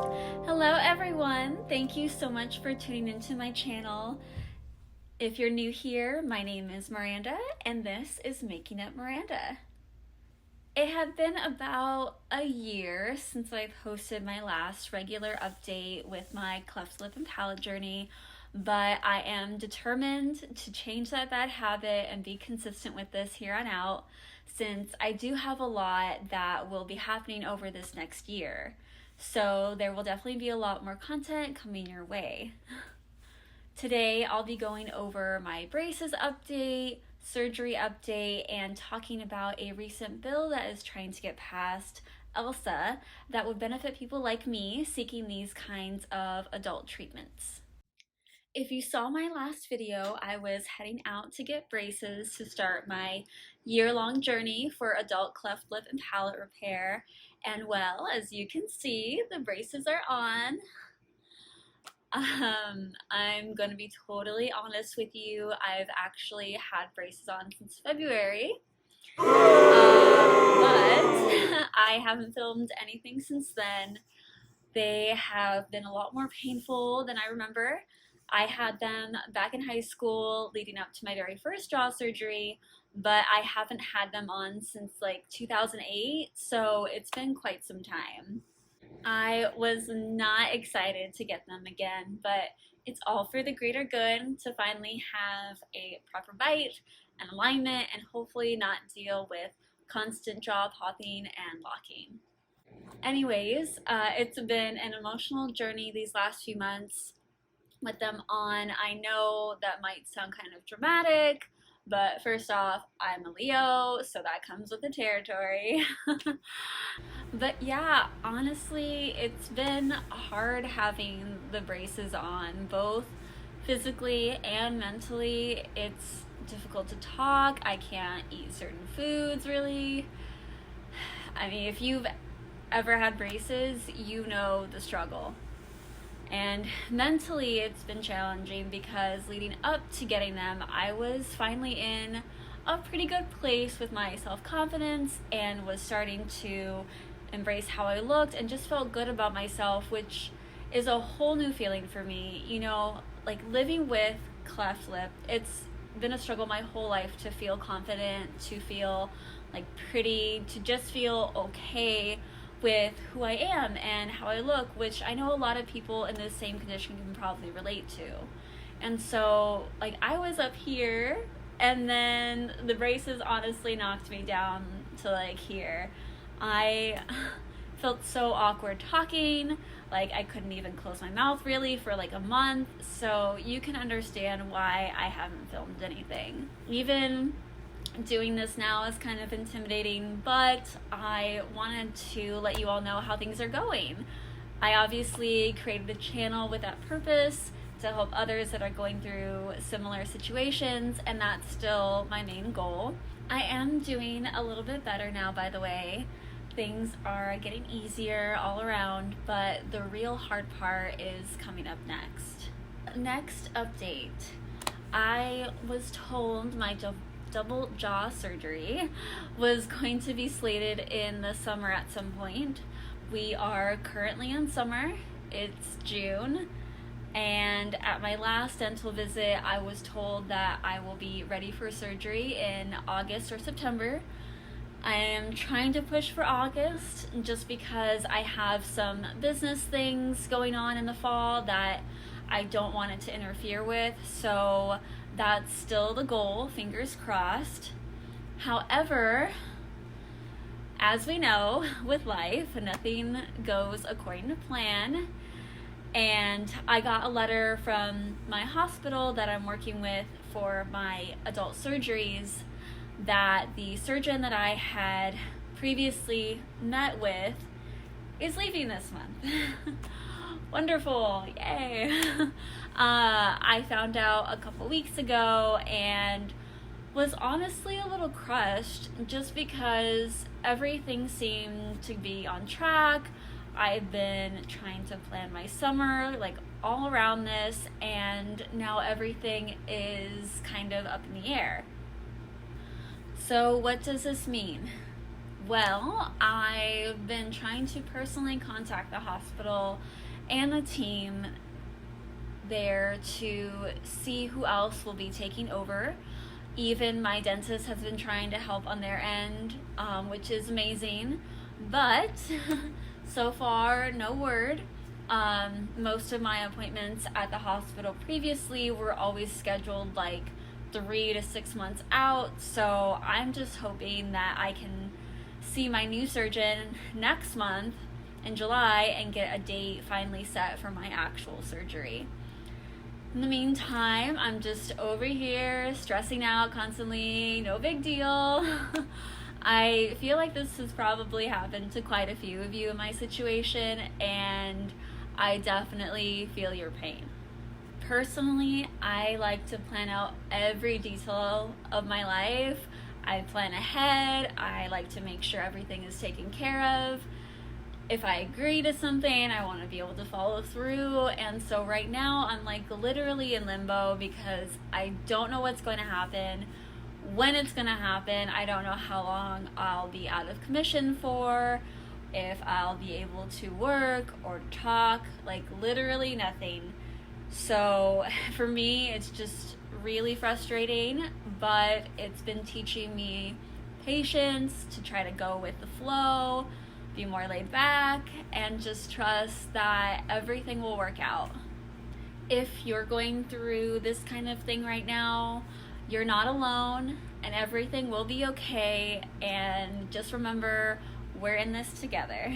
Hello everyone, thank you so much for tuning into my channel. If you're new here, my name is Miranda and this is Making Up Miranda. It had been about a year since I posted my last regular update with my cleft lip and palate journey, but I am determined to change that bad habit and be consistent with this here on out, since I do have a lot that will be happening over this next year. So there will definitely be a lot more content coming your way. Today I'll be going over my braces update, surgery update, and talking about a recent bill that is trying to get passed, ELSA, that would benefit people like me seeking these kinds of adult treatments. If you saw my last video, I was heading out to get braces to start my year-long journey for adult cleft lip and palate repair. And well, as you can see, the braces are on. I'm gonna be totally honest with you. I've actually had braces on since February, but I haven't filmed anything since then. They have been a lot more painful than I remember. I had them back in high school leading up to my very first jaw surgery, but I haven't had them on since like 2008, so it's been quite some time. I was not excited to get them again, but it's all for the greater good to finally have a proper bite and alignment and hopefully not deal with constant jaw popping and locking. Anyways, it's been an emotional journey these last few months with them on. I know that might sound kind of dramatic, but first off, I'm a Leo, so that comes with the territory. But yeah, honestly, it's been hard having the braces on, both physically and mentally. It's difficult to talk. I can't eat certain foods, really. I mean, if you've ever had braces, you know the struggle. And mentally, it's been challenging because leading up to getting them, I was finally in a pretty good place with my self-confidence and was starting to embrace how I looked and just felt good about myself, which is a whole new feeling for me. You know, like living with cleft lip, it's been a struggle my whole life to feel confident, to feel like pretty, to just feel okay with who I am and how I look, which I know a lot of people in the same condition can probably relate to. And so, like, I was up here, and then the braces honestly knocked me down to like here. I felt so awkward talking, like I couldn't even close my mouth really for like a month, so you can understand why I haven't filmed anything. Even doing this now is kind of intimidating, but I wanted to let you all know how things are going. I obviously created a channel with that purpose, to help others that are going through similar situations, and that's still my main goal. I am doing a little bit better now, by the way. Things are getting easier all around, but the real hard part is coming up next. Next update. I was told my double jaw surgery was going to be slated in the summer at some point. We are currently in summer. It's June, and at my last dental visit I was told that I will be ready for surgery in August or September. I am trying to push for August just because I have some business things going on in the fall that I don't want it to interfere with, so that's still the goal, fingers crossed. However, as we know, with life, nothing goes according to plan. And I got a letter from my hospital that I'm working with for my adult surgeries that the surgeon that I had previously met with is leaving this month. Wonderful, yay. I found out a couple weeks ago and was honestly a little crushed just because everything seemed to be on track. I've been trying to plan my summer like all around this, and now everything is kind of up in the air. So what does this mean? Well, I've been trying to personally contact the hospital and the team there to see who else will be taking over. Even my dentist has been trying to help on their end, which is amazing. But so far, no word. Most of my appointments at the hospital previously were always scheduled like 3 to 6 months out. So I'm just hoping that I can see my new surgeon next month in July and get a date finally set for my actual surgery. In the meantime, I'm just over here stressing out constantly, no big deal. I feel like this has probably happened to quite a few of you in my situation, and I definitely feel your pain. Personally, I like to plan out every detail of my life. I plan ahead, I like to make sure everything is taken care of. If I agree to something, I want to be able to follow through. And so right now, I'm like literally in limbo because I don't know what's going to happen, when it's going to happen. I don't know how long I'll be out of commission for, if I'll be able to work or talk, like literally nothing. So for me, it's just really frustrating, but it's been teaching me patience, to try to go with the flow, be more laid back, and just trust that everything will work out. If you're going through this kind of thing right now, you're not alone and everything will be okay. And just remember, we're in this together.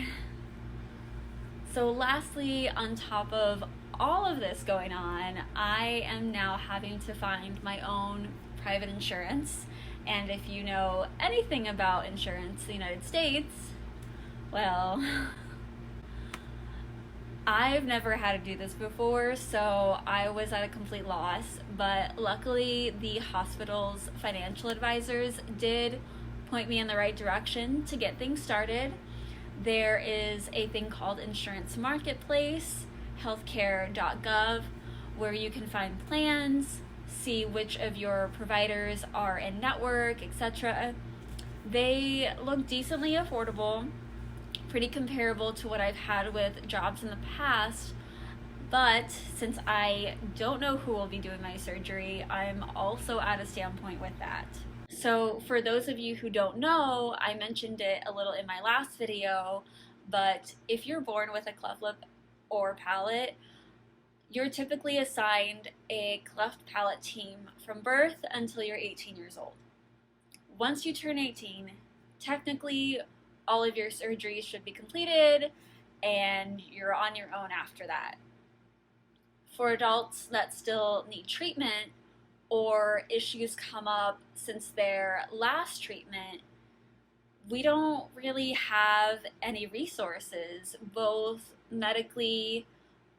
So lastly, on top of all of this going on, I am now having to find my own private insurance. And if you know anything about insurance in the United States, well, I've never had to do this before, so I was at a complete loss. But luckily, the hospital's financial advisors did point me in the right direction to get things started. There is a thing called Insurance Marketplace, healthcare.gov, where you can find plans, see which of your providers are in network, etc. They look decently affordable, pretty comparable to what I've had with jobs in the past. But since I don't know who will be doing my surgery, I'm also at a standpoint with that. So for those of you who don't know, I mentioned it a little in my last video, but if you're born with a cleft lip or palate, you're typically assigned a cleft palate team from birth until you're 18 years old. Once you turn 18, technically all of your surgeries should be completed and you're on your own after that. For adults that still need treatment or issues come up since their last treatment, we don't really have any resources, both medically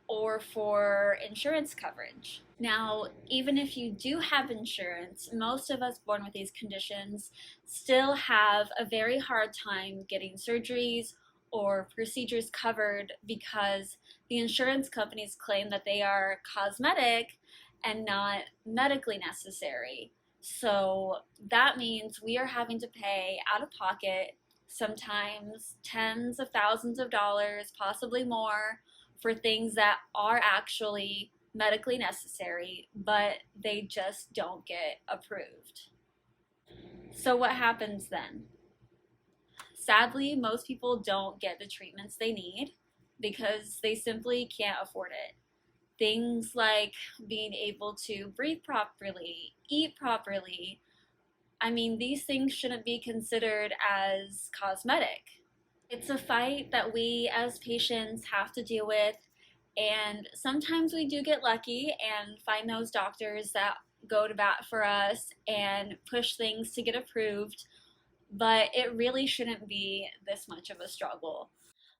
or for insurance coverage. Now, even if you do have insurance, most of us born with these conditions still have a very hard time getting surgeries or procedures covered because the insurance companies claim that they are cosmetic and not medically necessary. So that means we are having to pay out of pocket, sometimes tens of thousands of dollars, possibly more, for things that are actually medically necessary, but they just don't get approved. So what happens then? Sadly, most people don't get the treatments they need because they simply can't afford it. Things like being able to breathe properly, eat properly, I mean, these things shouldn't be considered as cosmetic. It's a fight that we as patients have to deal with, and sometimes we do get lucky and find those doctors that go to bat for us and push things to get approved, but it really shouldn't be this much of a struggle.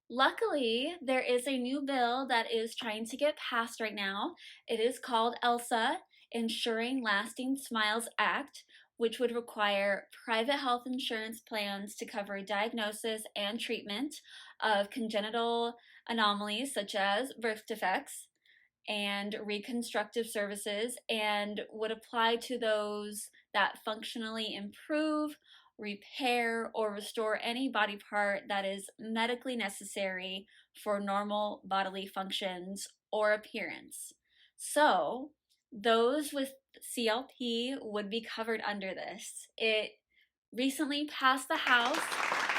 Luckily, there is a new bill that is trying to get passed right now. It is called ELSA, Ensuring Lasting Smiles Act, which would require private health insurance plans to cover diagnosis and treatment of congenital anomalies such as birth defects and reconstructive services, and would apply to those that functionally improve repair, or restore any body part that is medically necessary for normal bodily functions or appearance. So, those with CLP would be covered under this. It recently passed the House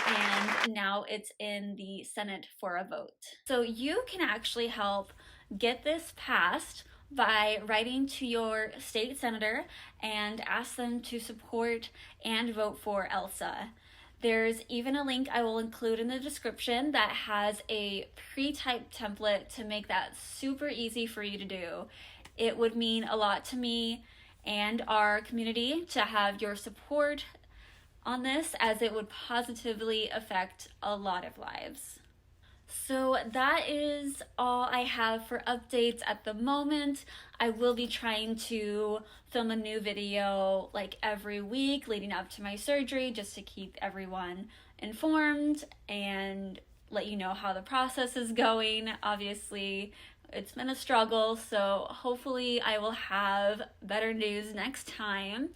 and now it's in the Senate for a vote. So you can actually help get this passed by writing to your state senator and ask them to support and vote for ELSA. There's even a link I will include in the description that has a pre-typed template to make that super easy for you to do. It would mean a lot to me and our community to have your support on this, as it would positively affect a lot of lives. So that is all I have for updates at the moment. I will be trying to film a new video like every week leading up to my surgery, just to keep everyone informed and let you know how the process is going. Obviously, it's been a struggle, so hopefully I will have better news next time.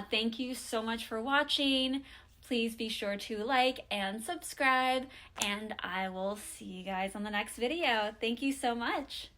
Thank you so much for watching. Please be sure to like and subscribe, and I will see you guys on the next video. Thank you so much.